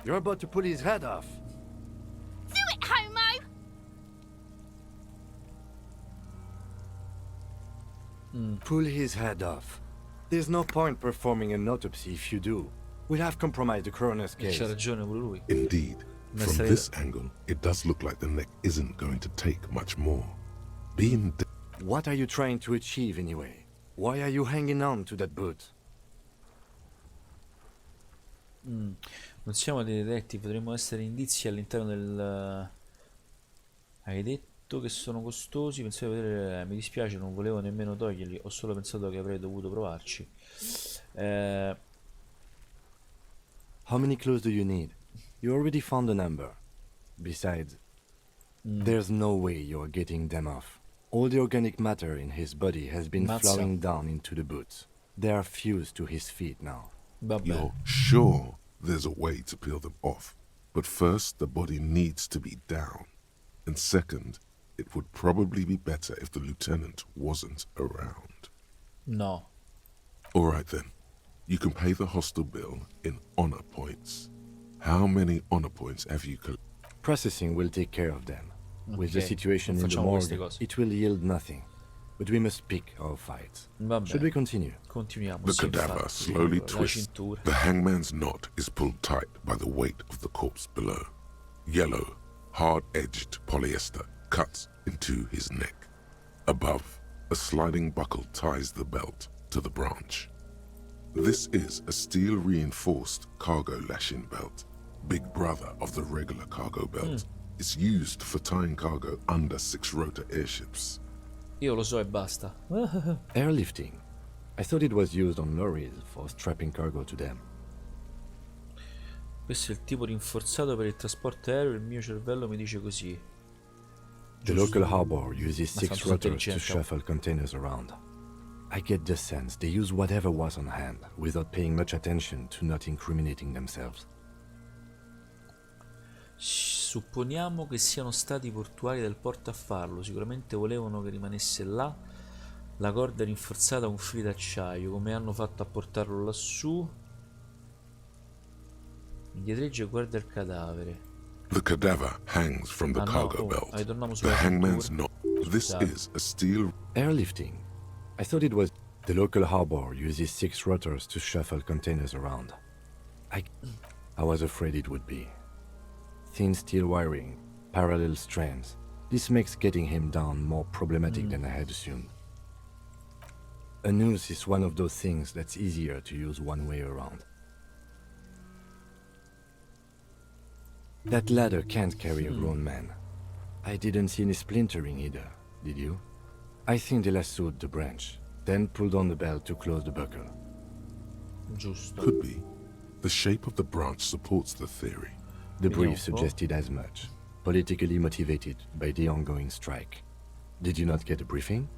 You're about to pull his head off. Do it, Homo! Pull his head off. There's no point performing an autopsy if you do. We'll have compromised the coroner's E case. c'ha ragione pure lui. Indeed, Ma from sai- this angle, it does look like the neck isn't going to take much more. Being What are you trying to achieve anyway? Why are you hanging on to that boot? Non siamo dei detective, potremmo essere indizi all'interno del... Hai detto che sono costosi, pensavo di vedere... Mi dispiace, non volevo nemmeno toglierli, ho solo pensato che avrei dovuto provarci. How many clues do you need? You already found a number. Besides, there's no way you're getting them off. All the organic matter in his body has been Mazza. flowing down into the boots. They are fused to his feet now. Vabbè, You're sure there's a way to peel them off, but first the body needs to be down. And second, it would probably be better if the lieutenant wasn't around. no. All right then, you can pay the hostel bill in honor points. How many honor points have you collected? Processing will take care of them. With the Ok, situation in the facciamo queste morgue, cose. it will yield nothing. But we must pick our fights. Vabbè, Should we continue? continuiamo. The sì, cadaver infatti, slowly la twists. cintura. The hangman's knot is pulled tight by the weight of the corpse below. Yellow, hard-edged polyester cuts into his neck. Above, a sliding buckle ties the belt to the branch. This is a steel-reinforced cargo lashing belt, big brother of the regular cargo belt. It's used for tying cargo under six-rotor airships. Io lo so e basta. Airlifting. I thought it was used on lorries for strapping cargo to them. Questo è il tipo rinforzato per il trasporto aereo, il mio cervello mi dice così. The local harbor uses Ma six tanto rotors to intelligente. shuffle containers around. I get the sense they use whatever was on hand without paying much attention to not incriminating themselves. Supponiamo che siano stati i portuali del porto a farlo, sicuramente volevano che rimanesse là. La corda è rinforzata con fili d'acciaio, come hanno fatto a portarlo lassù? Indietreggia e guarda il cadavere. The cadaver hangs from the Ah, no, cargo oh, belt. ritorniamo The sulla hangman's cintura. knot. This Scusate. is a steel Airlifting. I thought it was the local harbor uses 6 rotors to shuffle containers around. I was afraid it would be. Thin steel wiring, parallel strands. This makes getting him down more problematic than I had assumed. A noose is one of those things that's easier to use one way around. That ladder can't carry a grown man. I didn't see any splintering either, did you? I think they lassoed the branch, then pulled on the belt to close the buckle. Giusto. could be. The shape of the branch supports the theory. The Vediamo brief un po'. suggested as much, politically motivated by the ongoing strike. Did you not get a briefing?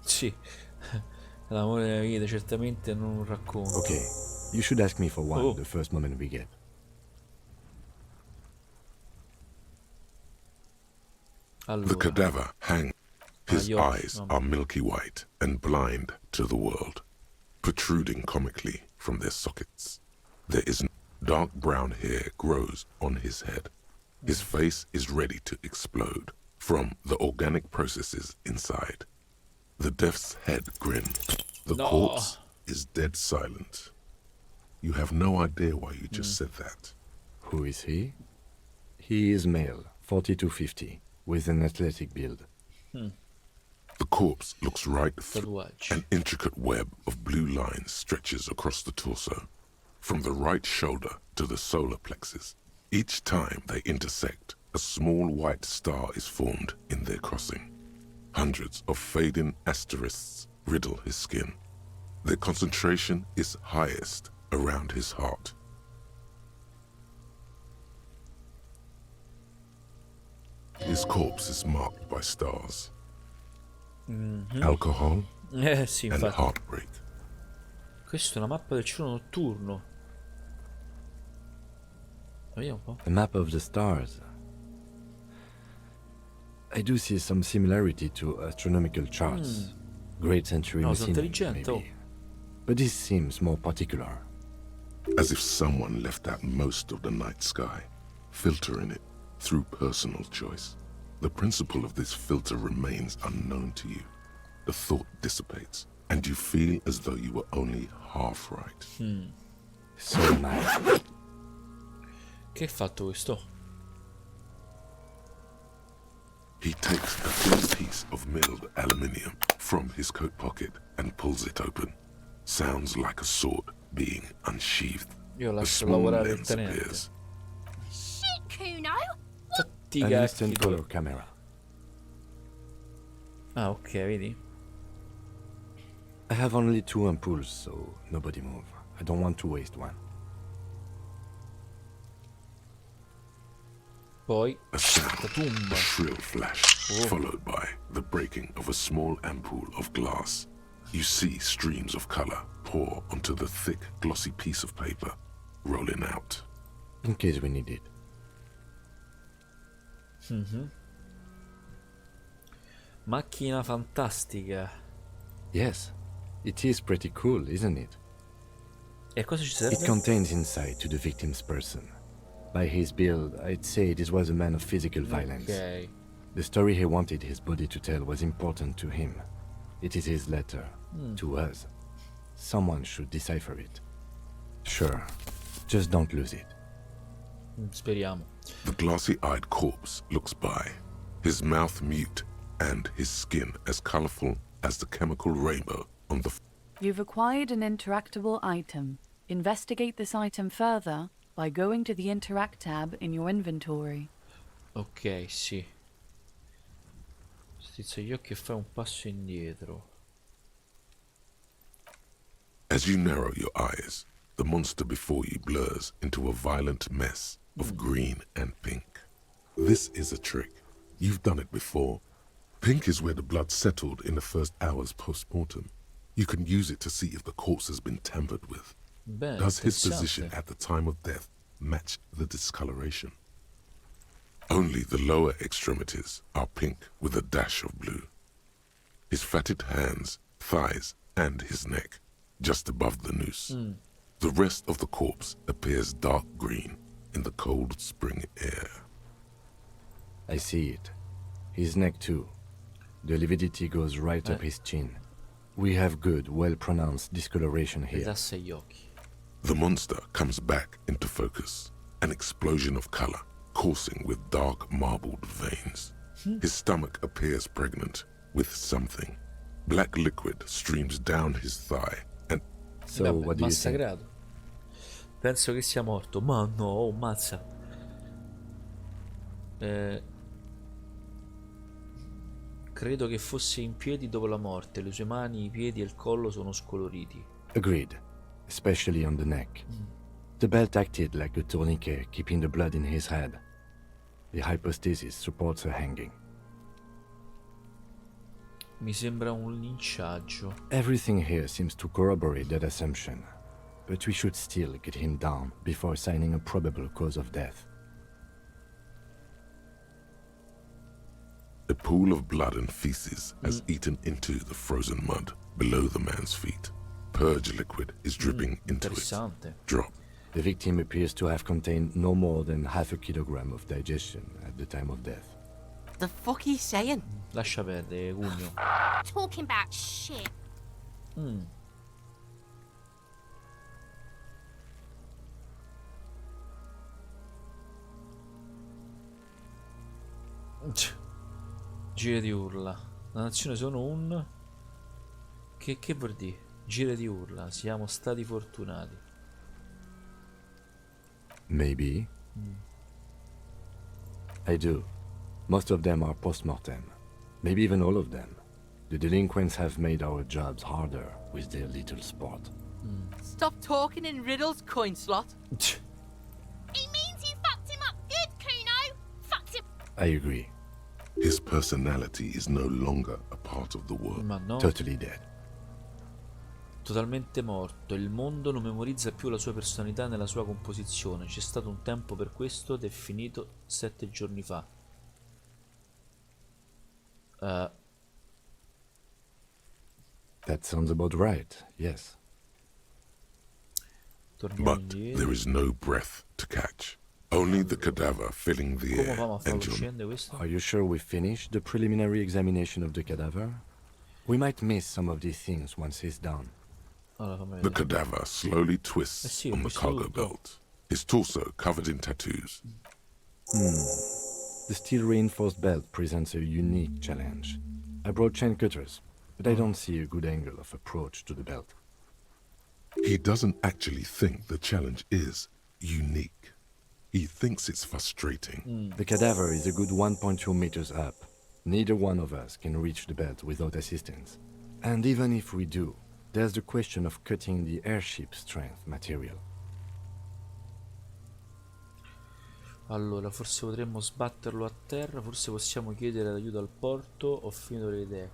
Sì. L'amore della vita, certamente non un racconto. Okay, you should ask me for one Oh. the first moment we get. The Allora, cadaver hangs. His gli occhi, eyes no. are milky white and blind to the world, protruding comically from their sockets. There is dark brown hair grows on his head. His face is ready to explode from the organic processes inside. The death's head grin. The No. corpse is dead silent. You have no idea why you just said that. Who is he? He is male, 40 to 50, with an athletic build. The corpse looks right through. tatuaggi. An intricate web of blue lines stretches across the torso, from the right shoulder to the solar plexus. Each time they intersect, a small white star is formed in their crossing. Hundreds of fading asterisks riddle his skin. Their concentration is highest around his heart. His corpse is marked by stars. Alcohol Sì, and infatti. heartbreak. Questa è una mappa del cielo notturno. Vediamo un po'. A map of the stars. I do see some similarity to astronomical charts. Great century No, sono machinery, intelligente, maybe. But this seems more particular. As if someone left out most of the night sky, filtering it through personal choice. The principle of this filter remains unknown to you. The thought dissipates, and you feel as though you were only half right. So mad. Che ha fatto questo? He takes a thin piece of milled aluminium from his coat pocket and pulls it open. Sounds like a sword being unsheathed. Io A lascio small lavorare il lens tenente. appears. Shit, Kuno! Fatti i An cacchi instant tuoi. color camera. Ah, ok, vedi? I have only 2 ampoules, so nobody move. I don't want to waste one. Poi A sound, Tatum. a shrill flash, followed by the breaking of a small ampoule of glass. You see streams of color pour onto the thick, glossy piece of paper, rolling out. In case we need it. Macchina fantastica. Yes, it is pretty cool, isn't it? E cosa ci It serve? contains insight to the victim's person. By his build, I'd say this was a man of physical violence. Ok. The story he wanted his body to tell was important to him. It is his letter to us. Someone should decipher it. Sure, just don't lose it. Speriamo. The glassy-eyed corpse looks by, his mouth mute and his skin as colorful as the chemical rainbow on the You've acquired an interactable item. Investigate this item further by going to the Interact tab in your inventory. Ok, sì. Strizza gli occhi e fai un passo indietro. As you narrow your eyes, the monster before you blurs into a violent mess of green and pink. This is a trick. You've done it before. Pink is where the blood settled in the first hours post-mortem. You can use it to see if the corpse has been tampered with. Bene, Does his interessante. position at the time of death match the discoloration? Only the lower extremities are pink with a dash of blue. His fatted hands, thighs, and his neck just above the noose. The rest of the corpse appears dark green in the cold spring air. I see it. His neck too. The lividity goes right up his chin. We have good, well-pronounced discoloration here. Ridassa gli occhi. The monster comes back into focus, an explosion of color, coursing with dark marbled veins. His stomach appears pregnant with something. Black liquid streams down his thigh, and So, Vabbè, what do you think? massacrato. Penso che sia morto. Ma no, oh, mazza. Credo che fosse in piedi dopo la morte. Le sue mani, i piedi e il collo sono scoloriti. Agreed, especially on the neck. The belt acted like a tourniquet, keeping the blood in his head. The hypostasis supports her hanging. Mi sembra un linciaggio. Everything here seems to corroborate that assumption, but we should still get him down before assigning a probable cause of death. a pool of blood and feces has eaten into the frozen mud below the man's feet. Purge liquid is dripping into it. Interessante. Drop. The victim appears to have contained no more than half a kilogram of digestion at the time of death. The fuck he's saying? Lascia perdere, Cugno. Talking about shit. Gire di urla. La nazione sono un... Che vuol dire? Gire di urla. Siamo stati fortunati. Maybe. I do. Most of them are post-mortem. Maybe even all of them. The delinquents have made our jobs harder with their little sport. Stop talking in riddles, coin slot. He means you fucked him up good, Kuno. Fucked him. I agree. His personality is no longer a part of the world. Ma no, Totally dead. totalmente morto. Il mondo non memorizza più la sua personalità nella sua composizione. C'è stato un tempo per questo ed è finito 7 giorni fa. That sounds about right, yes. Torniamo But indietro. there is no breath to catch. Only the cadaver filling the Come air. famo a farlo And John, scendere questo? Are you sure we finished the preliminary examination of the cadaver? We might miss some of these things once he's down. Allora, fammi the vedere. cadaver slowly twists sì, ho on the visto cargo tutto. belt. His torso covered in tattoos. The steel reinforced belt presents a unique challenge. I brought chain cutters, but I don't see a good angle of approach to the belt. He doesn't actually think the challenge is unique. He thinks it's frustrating. The cadaver is a good 1.2 meters up. Neither one of us can reach the belt without assistance. And even if we do, there's the question of cutting the airship strength material. Allora, forse potremmo sbatterlo a terra, forse possiamo chiedere aiuto al porto. Ho finito le idee.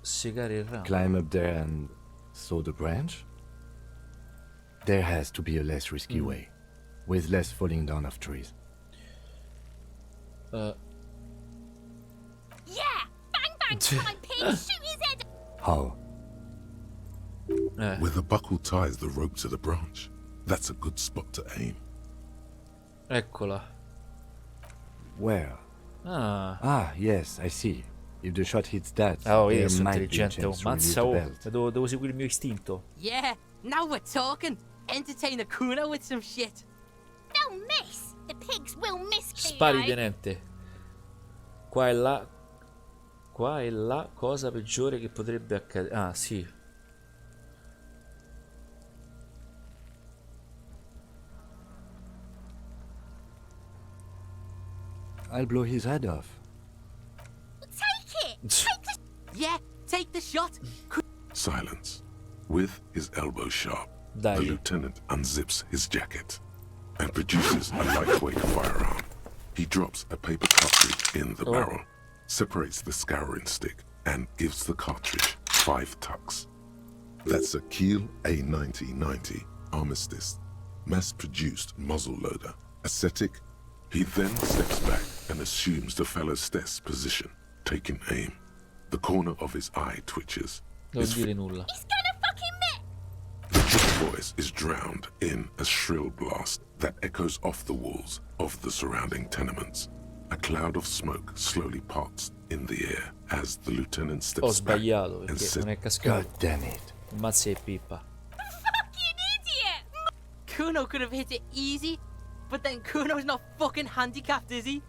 Segare il ramo. Climb up there and saw the branch? There has to be a less risky way, with less falling down of trees. Yeah. Bang bang. Time pin. Shoot his head. How? Where the buckle ties the rope to the branch. That's a good spot to aim. Eccola. Where? Ah. Ah, yes, I see. If the shot hits that, Oh, there io sono might be a intelligente. Oh, chance to relieve mazza, the oh. belt. Devo seguire il mio istinto. Yeah, now we're talking. Entertain the Kuno with some shit. They'll miss. The pigs will miss. Spari, Kuno. tenente. Qua e là. Qua e là. Cosa peggiore che potrebbe accadere? Ah, sì. I'll blow his head off. Take it. Take the. Yeah, take the shot. Silence. With his elbow sharp, Dai. the lieutenant unzips his jacket and produces a lightweight firearm. He drops a paper cartridge in the barrel, separates the scouring stick, and gives the cartridge 5 tucks. That's a Kiel A9090 Armistice, mass-produced muzzleloader, ascetic. He then steps back and assumes the fellow's death's position, taking aim. The corner of his eye twitches. Non His dire nulla. He's gonna voice is drowned in a shrill blast that echoes off the walls of the surrounding tenements. A cloud of smoke slowly parts in the air as the lieutenant Ho steps back sbagliato and perché sits. non è cascato. God damn it. Mazzi e pippa. Fucking idiot! Kuno could have hit it easy, but then Kuno's not fucking handicapped, is he?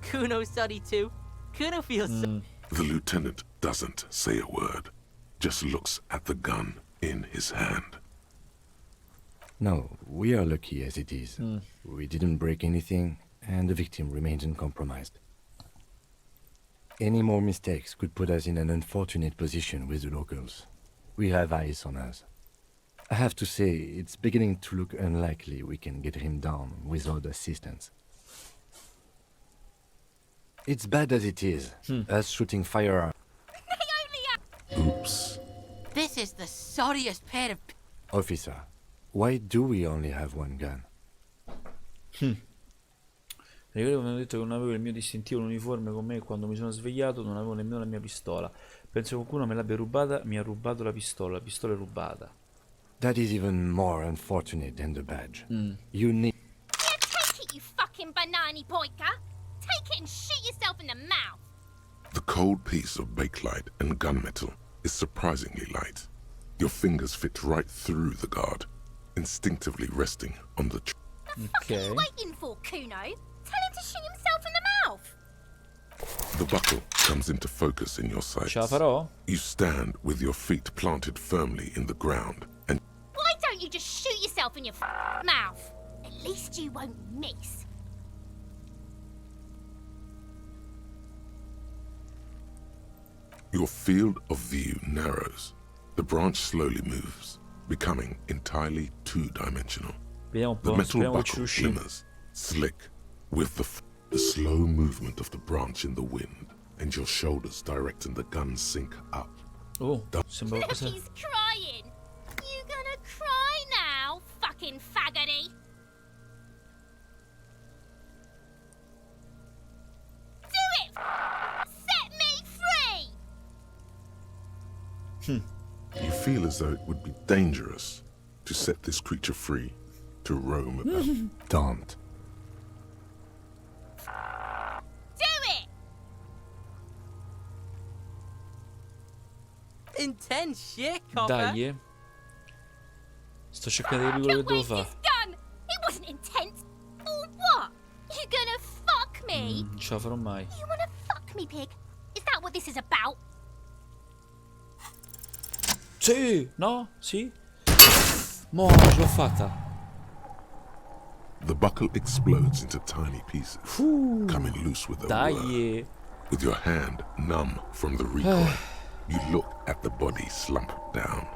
Kuno's sorry too. Kuno feels so. The lieutenant doesn't say a word, just looks at the gun in his hand. No, we are lucky as it is. We didn't break anything, and the victim remains uncompromised. Any more mistakes could put us in an unfortunate position with the locals. We have eyes on us. I have to say, it's beginning to look unlikely we can get him down without assistance. It's bad as it is, us shooting firearms. They only have... Oops. This is the sorriest pair of. Officer, why do we only have one gun? Ricordo che mi hanno detto che non avevo il mio distintivo, l'uniforme con me e quando mi sono svegliato non avevo nemmeno la mia pistola. Penso che qualcuno me l'abbia rubata, mi ha rubato la pistola è rubata. That is even more unfortunate than the badge. You need... Yeah, take it, you fucking banani poika! Take it and shoot yourself in the mouth! The cold piece of bakelite and gunmetal is surprisingly light. Your fingers fit right through the guard, instinctively resting on the Ok. Waiting for, Kuno? Tell him to shoot himself in the mouth! The buckle comes into focus in your sights. Ce la farò? You stand with your feet planted firmly in the ground and Why don't you just shoot yourself in your mouth? At least you won't miss. your field of view narrows. The branch slowly moves, becoming entirely two-dimensional. Vediamo un The po', metal speriamo che ci buckle riusciamo. glimmers, slick, with the slow movement of the branch in the wind, and your shoulders directing the gun sink up. Oh, sembra Look, qualcosa... he's crying. You gonna cry now, fucking faggoty? Do it! Set me free! You feel as though it would be dangerous to set this creature free to roam about. Don't. Do it! Intense shit, copper. Dai, sto cercando di capire quello che devo Where's fare. this gun? It wasn't intense. Or what? You gonna fuck me? Non ce la farò mai. You wanna fuck me, pig? Is that what this is about? Sì, no, sì. Mo, ce l'ho fatta. The buckle explodes into tiny pieces, coming loose with a whir. Dai. With your hand numb from the recoil, you look at the body slump down.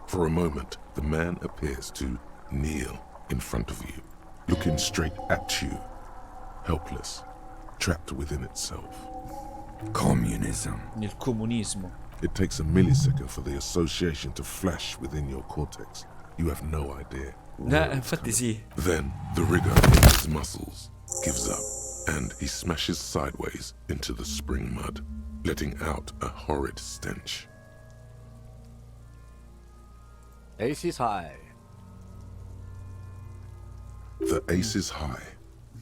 For a moment, the man appears to kneel in front of you, looking straight at you, helpless, trapped within itself. Communism. Nel comunismo. It takes a millisecond for the association to flash within your cortex. You have no idea. where it's Infatti coming. sì. Then the rigor in his muscles gives up, and he smashes sideways into the spring mud, letting out a horrid stench. Ace is high. The Ace is High,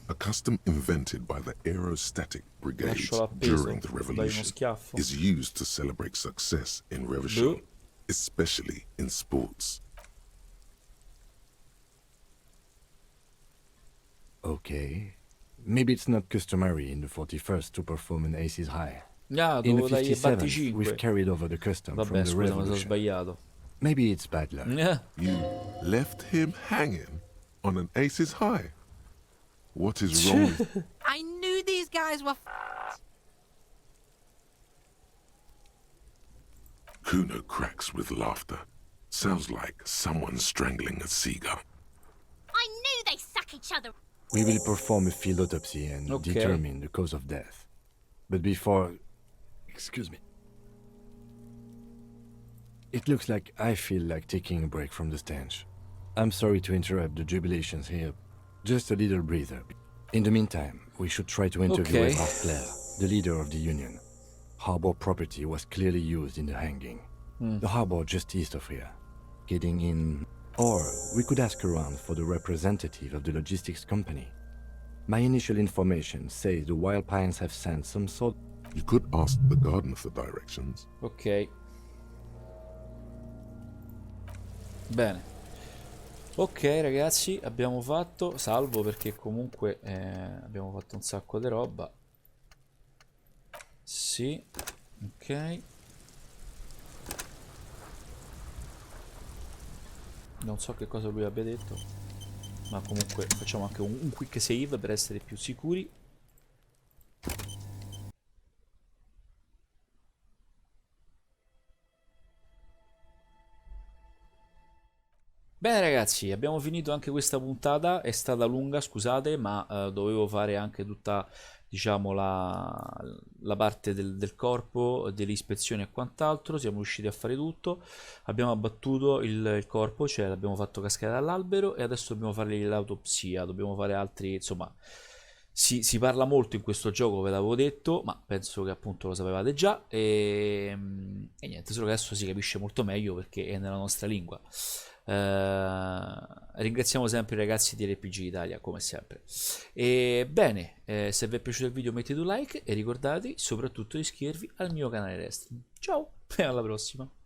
a custom invented by the Aerostatic Brigades Lascialo appeso, during the dai uno Revolution, schiaffo. is used to celebrate success in Revachol, especially in sports. Okay. Maybe it's not customary in the 41st to perform an Ace is high. Ah, In the dovevo dargli 57th, we've 25. carried over the custom from Vabbè, the scusa, mi sono Revolution. sbagliato. Maybe it's bad luck. You left him hanging on an Ace is High. What is wrong with I knew these guys were. Kuno cracks with laughter. Sounds like someone strangling a seagull. I knew they suck each other. We will perform a field autopsy and Okay. determine the cause of death. But before... Excuse me. It looks like I feel like taking a break from the stench. I'm sorry to interrupt the jubilations here. Just a little breather. In the meantime, we should try to interview Okay. Évrard Claire, the leader of the Union. Harbor property was clearly used in the hanging. The harbor just east of here. Getting in. Or we could ask around for the representative of the logistics company. My initial information says the Wild Pines have sent some sort. You could ask the garden for directions. Ok. Bene. Ok ragazzi, abbiamo fatto, salvo perché comunque abbiamo fatto un sacco di roba. Sì, ok. Non so che cosa lui abbia detto, ma comunque facciamo anche un quick save per essere più sicuri. Bene ragazzi, abbiamo finito anche questa puntata, è stata lunga, scusate, ma dovevo fare anche tutta, diciamo, la parte del corpo, delle ispezioni e quant'altro. Siamo riusciti a fare tutto, abbiamo abbattuto il corpo, cioè l'abbiamo fatto cascare dall'albero e adesso dobbiamo fare l'autopsia, dobbiamo fare altri, insomma, si parla molto in questo gioco, ve l'avevo detto, ma penso che appunto lo sapevate già e niente, solo che adesso si capisce molto meglio perché è nella nostra lingua. Ringraziamo sempre i ragazzi di RPG Italia come sempre e bene, se vi è piaciuto il video mettete un like e ricordatevi soprattutto di iscrivervi al mio canale Wrestling. Ciao e alla prossima.